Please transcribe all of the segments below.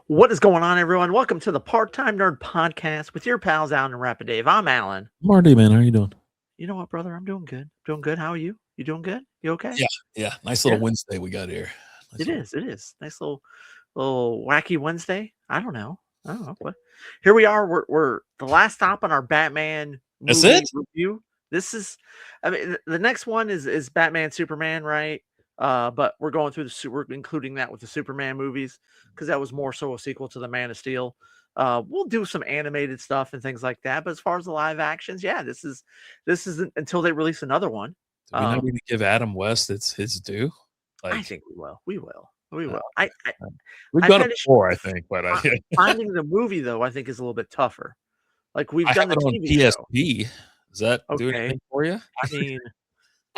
What is going on, everyone? Welcome to the Part-Time Nerd Podcast with your pals Alan and Rapid Dave. I'm Alan. Marty, man, how you doing? You know what, brother? I'm doing good. Doing good. How are you? You doing good? You okay? Yeah. Nice Yeah, little Wednesday we got here. Nice it little. is. It is. Nice little wacky Wednesday. I don't know. What. Here we are. We're the last stop on our Batman That's it? movie review. This is, I mean, the next one is Batman Superman, right? But we're going through we're including that with the Superman movies because that was more so a sequel to the Man of Steel. We'll do some animated stuff and things like that. But as far as the live actions, yeah, this isn't until they release another one. Do we not Um, even give Adam West his due? I Like, think we will. We will. We uh, will. uh, we've I've done it had issues before, I with think, but fi finding the movie though, I think is a little bit tougher. Like, we've I have done the it on TV show. PSP. Does that do Okay. anything for you? I mean,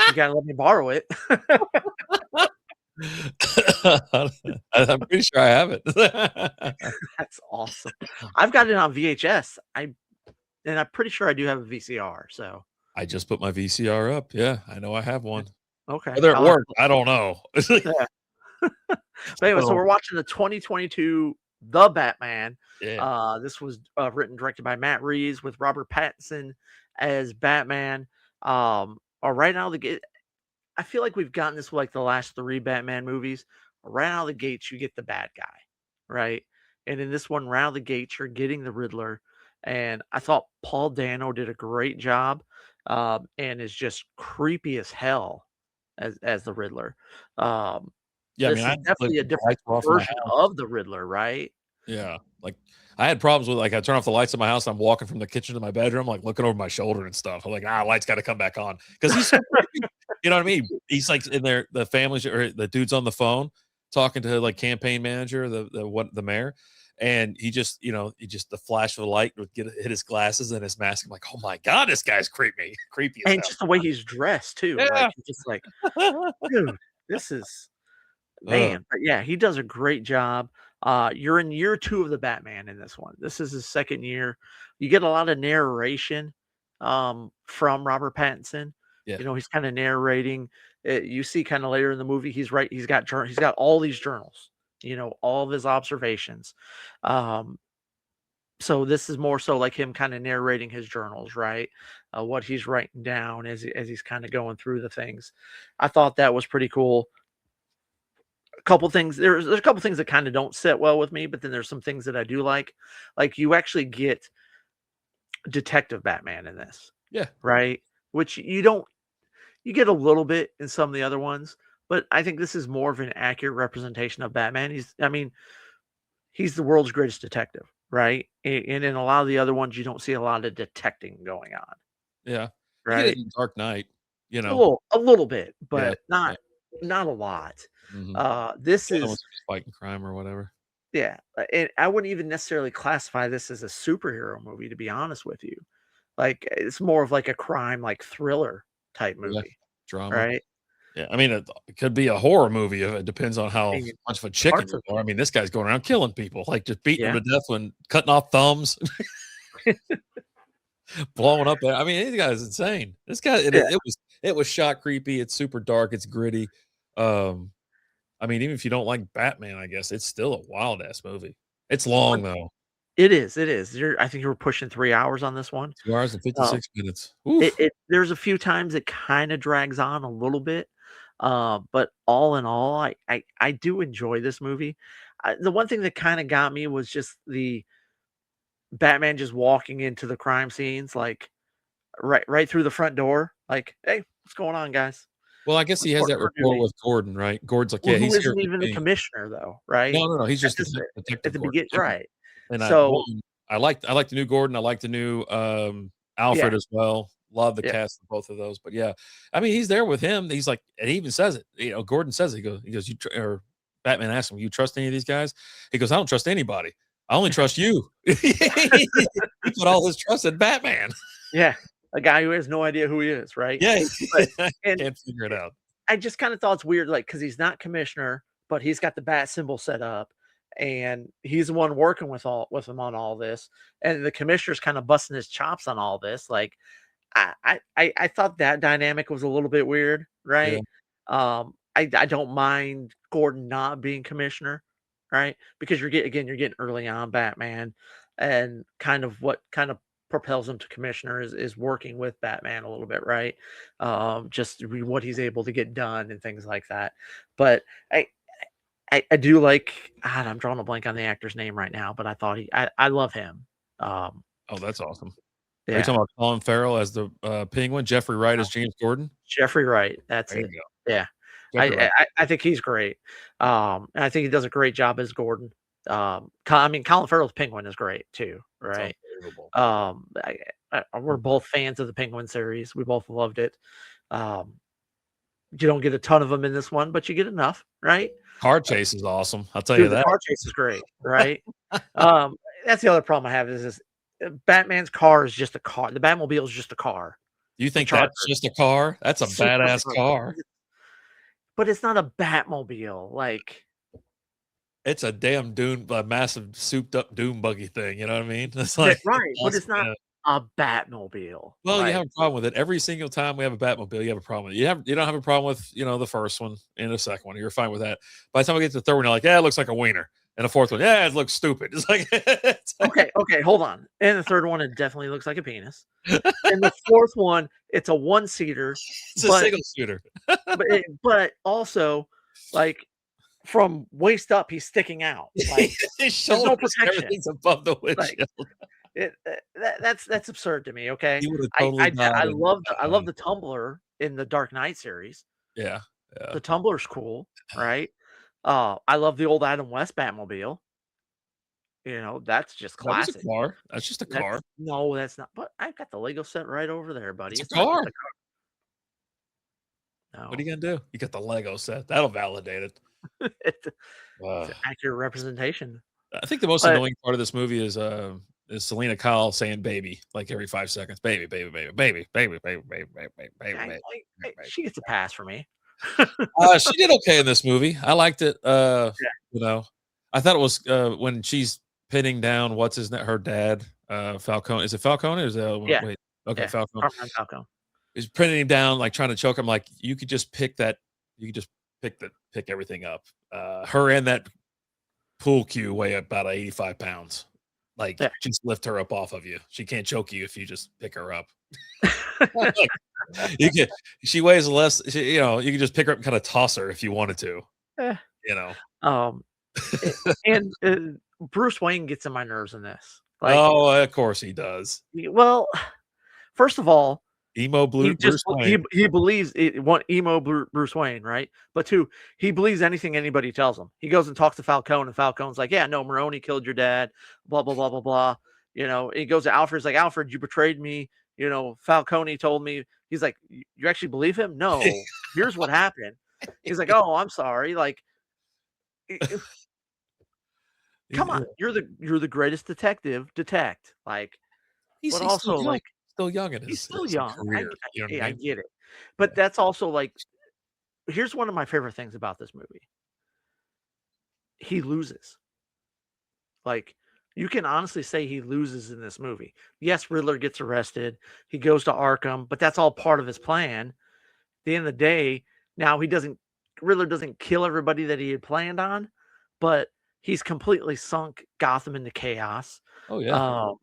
you gotta let me borrow it. I'm pretty sure I have it. That's awesome. I've got it on VHS. And I'm pretty sure I do have a VCR, so I just put my VCR up. Yeah, I know I have yeah. one. Okay. Whether it I'll have worked, I don't know. yeah. But anyway, so So, we're watching the 2022 The Batman. yeah. This was, written and directed by Matt Reeves with Robert Pattinson as Batman. Right now the gate I feel like we've gotten this with, like, the last 3 Batman movies. Right out of the gates, you get the bad guy, right? And in this one, right out of the gates, you're getting the Riddler, and I thought Paul Dano did a great job, and is just creepy as hell as the Riddler. Um, Yeah, I mean, this I is had to, like, definitely a the different lights were off in my version house. of the Riddler, right? Yeah, like, I had problems with, like, I turn off the lights in my house, I'm walking from the kitchen to my bedroom, like, looking over my shoulder and stuff. I'm like, lights gotta come back on because he's so creepy. You know what I mean? He's, like, in there, the families or the dude's on the phone talking to, like, campaign manager, the mayor, and he just the flash of the light would hit his glasses and his mask. I'm like, "Oh my god, this guy's creepy." Creepy as And hell. just the way he's dressed too, like, Yeah. you're just like, "Dude, this is." Uh, Man, but yeah, he does a great job. You're in year 2 of the Batman in this one. This is his 2nd year. You get a lot of narration, from Robert Pattinson. yeah. You know, he's kinda narrating. You see kinda later in the movie, he's got all these journals, you know, all of his observations. Um, so this is more so like him kinda narrating his journals, right? What he's writing down as he's kinda going through the things. I thought that was pretty cool. A couple things there's a couple things that kinda don't sit well with me, but then there's some things that I do like. Like, you actually get Detective Batman in this, Yeah. right? Which you don't you get a little bit in some of the other ones, but I think this is more of an accurate representation of Batman. He's the world's greatest detective, right? And in a lot of the other ones, you don't see a lot of detecting going on, Yeah. You get it right? in Dark Knight, you A know? little bit, Yeah, but yeah. not a lot. Mhm. This The other is ones are just fighting crime or whatever. Yeah, and I wouldn't even necessarily classify this as a superhero movie, to be honest with you. Like, it's more of like a crime, like thriller type Yeah. movie, Drama. right? Yeah, I mean, it could be a horror movie if it depends on how And much of a chicken parts you of are. I mean, this guy's going around killing people, like, just beating them yeah, to death when cutting off thumbs, blowing up I mean, this guy is insane. This guy yeah, it was shot creepy, it's super dark, it's gritty. Um, I mean, even if you don't like Batman, I guess, it's still a wild ass movie. It's but long though, it is. I think you were pushing 3 hours on this one. 2 hours and Um, 56 minutes. Oof. it there's a few times it kinda drags on a little bit, but all in all, I do enjoy this movie. The one thing that kinda got me was just the Batman just walking into the crime scenes, like, right through the front door, like, "Hey, what's going on, guys? Well, I guess he Let's has report that for rapport duty." with Gordon, right? Gordon's like, Well, "Yeah, who he's here isn't with even the me." commissioner though, right? No, he's At just this at Detective the Gordon. begin right. And So, I liked the new Gordon, I liked the new, yeah, Alfred as well. Love the yeah, cast of both of those, but yeah, I mean, he's there with him, he's like and he even says it, Gordon says it, "You or Batman asks him, 'You trust any of these guys?' He goes, 'I don't trust anybody. I only trust you.'" He put all his trust in Batman. yeah, a guy who has no idea who he is, right? Yeah, But and can't figure it out. I just kinda thought it's weird, like, because he's not commissioner, but he's got the bat symbol set up, and he's the one working with him on all this, and the commissioner's kinda busting his chops on all this, like, I thought that dynamic was a little bit weird, Yeah, right? I don't mind Gordon not being commissioner, right? Because you're getting early on Batman, and kind of what kind of propels him to commissioner is working with Batman a little bit, right? Just what he's able to get done and things like that. But I I do like God, I'm drawing a blank on the actor's name right now, but I thought I love him. Um, Oh, that's awesome. Are you yeah, talking about Colin Farrell as the, Penguin, Jeffrey Wright uh, as James Gordon? Jeffrey Wright, that's There you it. go. Yeah, Jeffrey Wright. I think he's great. And I think he does a great job as Gordon. I mean, Colin Farrell's Penguin is great too, It's right? unbelievable. We're both fans of the Penguin series. We both loved it. Um, you don't get a ton of them in this one, but you get enough, right? Car chase is awesome, I'll tell you Dude, the that. car chase is great, right? Um, that's the other problem I have is Batman's car is just a car. The Batmobile is just a car. You The think Charger, that's just a car? That's a super badass smart, car. but it's not a Batmobile. Like, It's a damn dune a massive souped up dune buggy thing, you know what I mean? It's like, it's right, but awesome, it's not yeah. a Batmobile. Well, you Like, have a problem with it. Every single time we have a Batmobile, you have a problem with it. You don't have a problem with, the first one and the second one. You're fine with that. By the time we get to the third one, you're like, "Yeah, it looks like a wiener." And the fourth one, "Yeah, it looks stupid." It's like okay, hold on. And the third one, it definitely looks like a penis. And the fourth one, it's a one seater, it's a single shooter. but also like from waist up, he's sticking out. Like His there's no shoulders and protection. everything's above the Like windshield. that's absurd to me. Okay, He would have totally I died in, love the Tumbler in the Dark Knight series. yeah, yeah. The Tumbler's cool, right? I love the old Adam West Batmobile. You know, that's just That was a classic. car. That's just a car. That's no, that's not. But I've got the Lego set right over there, buddy. It's a It's not just car. a car. What are No, you gonna do? You got the Lego set. That'll validate it. it's, it's Uh, an accurate representation. I think the most But annoying part of this movie is Selena Kyle saying "baby" like every 5 seconds. Baby, baby, baby, baby, baby, baby, baby, baby, baby, baby, baby, baby. she gets a pass for me. She did okay in this movie. I liked it. Yeah, You know, I thought it was when she's pinning down what's his name, her dad, Falcone. Is it Falcone or is it? yeah, Wait, okay, yeah. Falcone. Carmine Falcone. He's pinning him down, like trying to choke him. Like you could just pick that. You could just pick everything up. Her and that pool cue weigh about 85 pounds. Like, Yeah. just lift her up off of you. She can't choke you if you just pick her up. Like, you can she weighs less, you can just pick her up and kinda toss her if you wanted to, Eh, you know? um, and Bruce Wayne gets in my nerves in this. Like, Oh, of course he does. well, first of all, Emo he blue just Bruce Wayne. he believes it, one emo Bruce Wayne, right? But two, he believes anything anybody tells him. He goes and talks to Falcone, and Falcone's like, "Yeah, no, Maroni killed your dad." Blah blah blah blah blah. You know, he goes to Alfred's like, "Alfred, you betrayed me." You know, Falcone told me. He's like, "You actually believe him?" No. Here's what happened. He's like, "Oh, I'm sorry." Like, come on, you're the greatest detective. Detect, like, but He's also like still young in he's his still his young. career, you know what I I mean? get it, but that's also like here's one of my favorite things about this movie. He loses. Like you can honestly say he loses in this movie. Yes, Riddler gets arrested. He goes to Arkham, but that's all part of his plan. At the end of the day, now he doesn't Riddler doesn't kill everybody that he had planned on, but he's completely sunk Gotham into chaos. Oh, yeah. Um,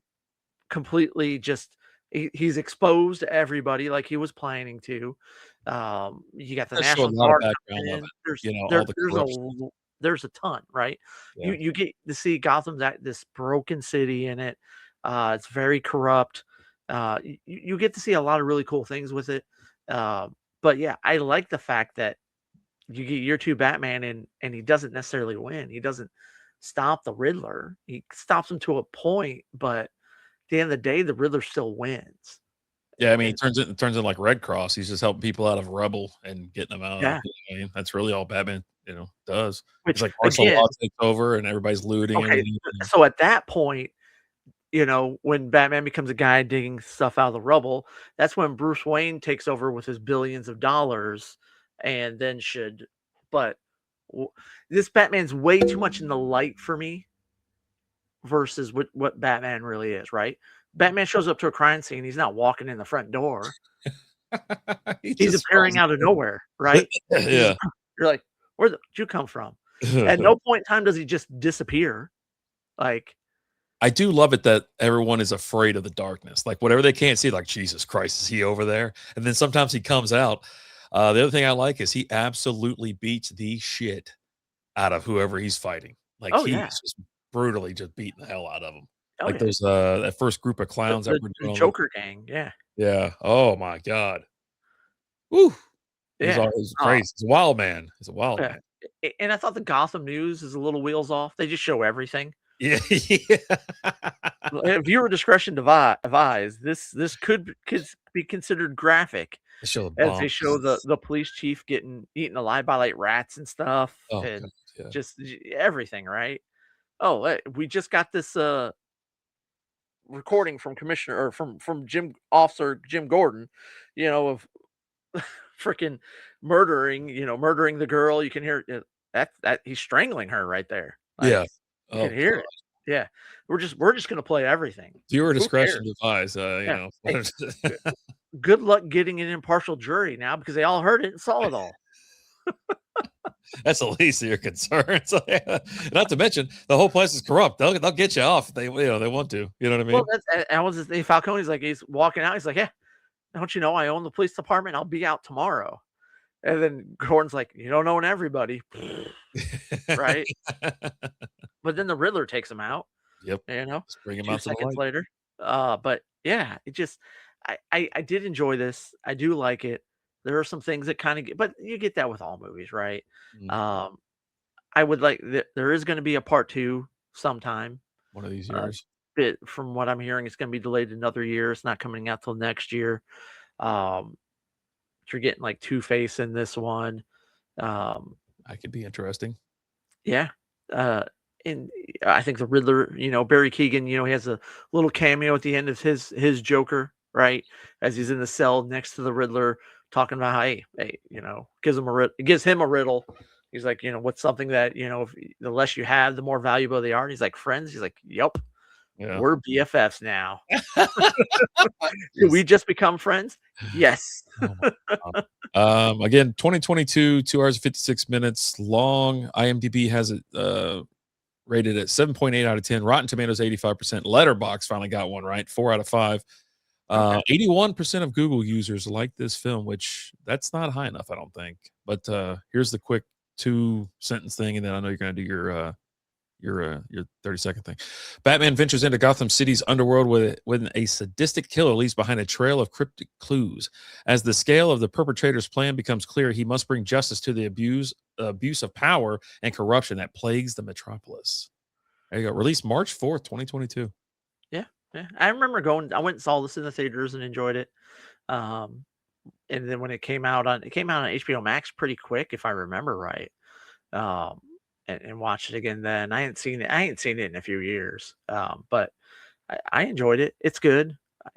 completely just he's exposed to everybody like he was planning to. You got the That showed National a lot of Guard background coming of in. it, all the corruption. There's a ton, right? Yeah. You get to see Gotham's at this broken city in it. It's very corrupt. You get to see a lot of really cool things with it. Uh, but yeah, I like the fact that you get year two Batman and he doesn't necessarily win. He doesn't stop the Riddler. He stops him to a point, but the end of the day, the Riddler still wins. Yeah, I mean, he And turns in like Red Cross. He's just helping people out of rubble and getting them out of, yeah, I mean, that's really all Batman, does. It's which like martial again, law takes over and everybody's looting okay, everything. so at that point, when Batman becomes a guy digging stuff out of the rubble, that's when Bruce Wayne takes over with his billions of dollars and then should but w- this Batman's way too much in the light for me versus what Batman really is, right? Batman shows up to a crime scene, he's not walking in the front door. He He's just falls appearing out of nowhere, right? He's Yeah. you're like, "Where did you come from?" At no point in time does he just disappear. Like, I do love it that everyone is afraid of the darkness. Like whatever they can't see, like Jesus Christ, is he over there? And then sometimes he comes out. The other thing I like is he absolutely beats the shit out of whoever he's fighting. Like oh he yeah, is just brutally just beating the hell out of them. oh Like yeah, those that first group of the clowns that the, were the doing all the Joker gang, yeah, yeah. Oh my god. Woo. yeah. He's crazy. He's a wild man. He's a wild Yeah, man. and I thought the Gotham news is a little wheels off. They just show everything. Yeah. Yeah. Viewer discretion advised. This could be considered graphic, They show the as they show the bombs. the police chief getting eaten alive by like rats and stuff, Oh god. and Yeah. just everything. Right? Oh, we just got this recording from Commissioner or from Jim Officer Jim Gordon, of freaking murdering the girl. You can hear that he's strangling her right there. Yeah. Like, you can Oh hear god. it. Yeah. We're just gonna play everything. Viewer Who discretion cares? advised, Yeah. Hey, good good luck getting an impartial jury now because they all heard it and saw it all. That's the least of your concerns. Yeah. Not to mention the whole place is corrupt. They'll get you off if they they want to. You know what I Well, mean? that was his thing. Falcone's like he's walking out. He's like, yeah, don't you know I own the police department? I'll be out tomorrow. And then Gordon's like, you don't own everybody, right? But then the Riddler takes him out. Yep. You know, Let's bring him 2 out to the seconds light. later. But yeah, it just I did enjoy this. I do like it. There are some things that kinda get but you get that with all movies, right? Mm, Um, I would like there is gonna be a part 2 sometime. one of these Uh, years. from what I'm hearing, it's gonna be delayed another year. It's not coming out till next year. Um, you're getting, like, Two-Face in this one. Um, That could be interesting. yeah, uh, and I think the Riddler, Barry Keoghan, he has a little cameo at the end of his Joker, right? As he's in the cell next to the Riddler, talking about, hey, gives him a riddle. He's like, what's something that if the less you have, the more valuable they are. And he's like, friends. He's like, yep, Yeah. we're BFFs now. Did we Yes. just become friends? Yes. Oh my god. Again, 2022, 2 hours and 56 minutes long. IMDb has it rated at 7.8 out of 10. Rotten Tomatoes 85%. Letterbox finally got one right. 4 out of 5. Okay. 81% of Google users like this film, which that's not high enough, I don't think. But here's the quick 2-sentence thing, and then I know you're gonna do your 30-second thing. Batman ventures into Gotham City's underworld when a sadistic killer leaves behind a trail of cryptic clues. As the scale of the perpetrator's plan becomes clear, he must bring justice to the abuse of power and corruption that plagues the metropolis. There you go. Released March 4th, 2022. Yeah. Yeah. I remember I went and saw this in the theaters and enjoyed it. Um, and then when it came out on HBO Max pretty quick, if I remember right. Um, and watched it again then. I ain't seen it in a few years. But I enjoyed it. It's good. I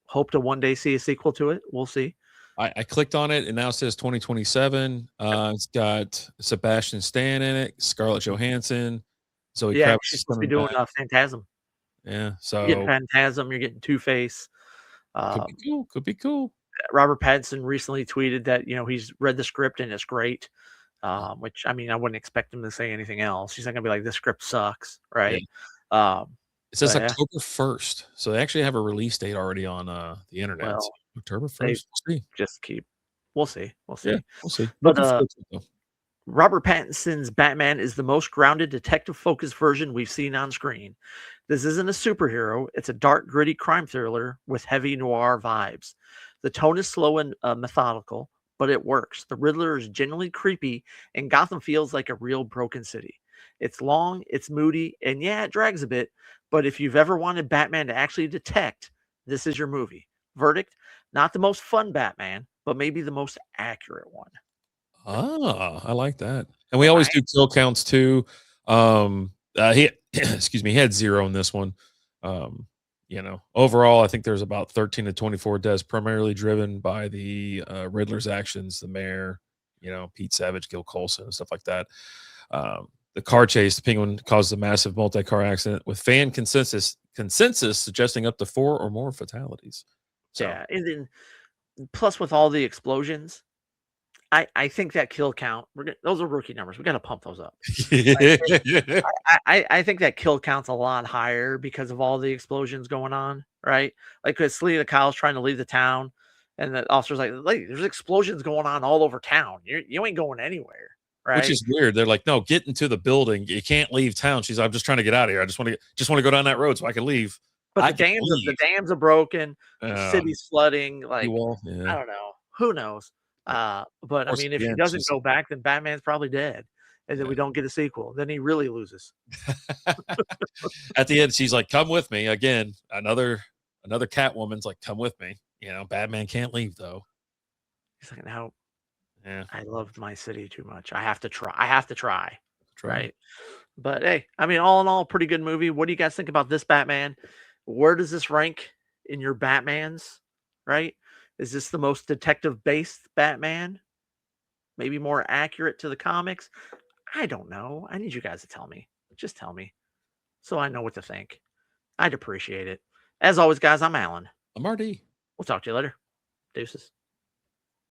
hope to one day see a sequel to it. We'll see. I clicked on it and now it says 2027. It's got Sebastian Stan in it, Scarlett Johansson, Zoe Yeah, Kravitz she's is supposed to be coming doing back. Phantasm. Yeah, You're getting so Phantasm, you're getting Two-Face. could be Um, cool. Could be cool. Robert Pattinson recently tweeted that, he's read the script and it's great. Which I mean, I wouldn't expect him to say anything else. He's not gonna be like, "This script sucks," Yeah. right? Um, It but says yeah, October 1st. So they actually have a release date already on the internet. So well, October they 1st. We'll see. just keep we'll see, we'll Yeah, see. we'll see. But, Looking forward to it though. Robert Pattinson's Batman is the most grounded detective-focused version we've seen on screen. This isn't a superhero, it's a dark, gritty crime thriller with heavy noir vibes. The tone is slow and methodical, but it works. The Riddler is genuinely creepy, and Gotham feels like a real broken city. It's long, it's moody, and yeah, it drags a bit, but if you've ever wanted Batman to actually detect, this is your movie. Verdict: not the most fun Batman, but maybe the most accurate one. Ah, I like that. And we always Right? do kill counts too. He excuse me, he had 0 in this one. Overall, I think there's about 13 to 24 deaths, primarily driven by the Riddler's actions, the mayor, Pete Savage, Gil Colson, and stuff like that. The car chase, the Penguin caused a massive multi-car accident with fan consensus suggesting up to 4 or more fatalities. So Yeah, and then plus with all the explosions, I think that kill count, those are rookie numbers. We got to pump those up. I think that kill count's a lot higher because of all the explosions going on, right? Like, because Selena Kyle's trying to leave the town, and the officer's like, there's explosions going on all over town. You ain't going anywhere, Which right? is weird. They're like, "No, get into the building. You can't leave town." She's, "I'm just trying to get out of here. I just want to go down that road so I can leave." But I can the leave. dams are broken. The Uh, city's flooding. Like, Seawall, yeah. I Of don't know. Who knows? But I course, mean, if he again, doesn't she's go back, then Batman's probably dead, and then yeah. we don't get a sequel. Then he really loses. At the end, she's like, "Come with me." Again, another Catwoman's like, "Come with me." Batman can't leave though. He's like, no, Yeah, I loved my city too much. I have to try. I have to try. try. Right. But hey, I mean, all in all, pretty good movie. What do you guys think about this Batman? Where does this rank in your Batmans? Right? Is this the most detective based Batman? Maybe more accurate to the comics? I don't know. I need you guys to tell me. Just tell me so I know what to think. I'd appreciate it. As always, guys, I'm Alan. I'm RD. We'll talk to you later. Deuces.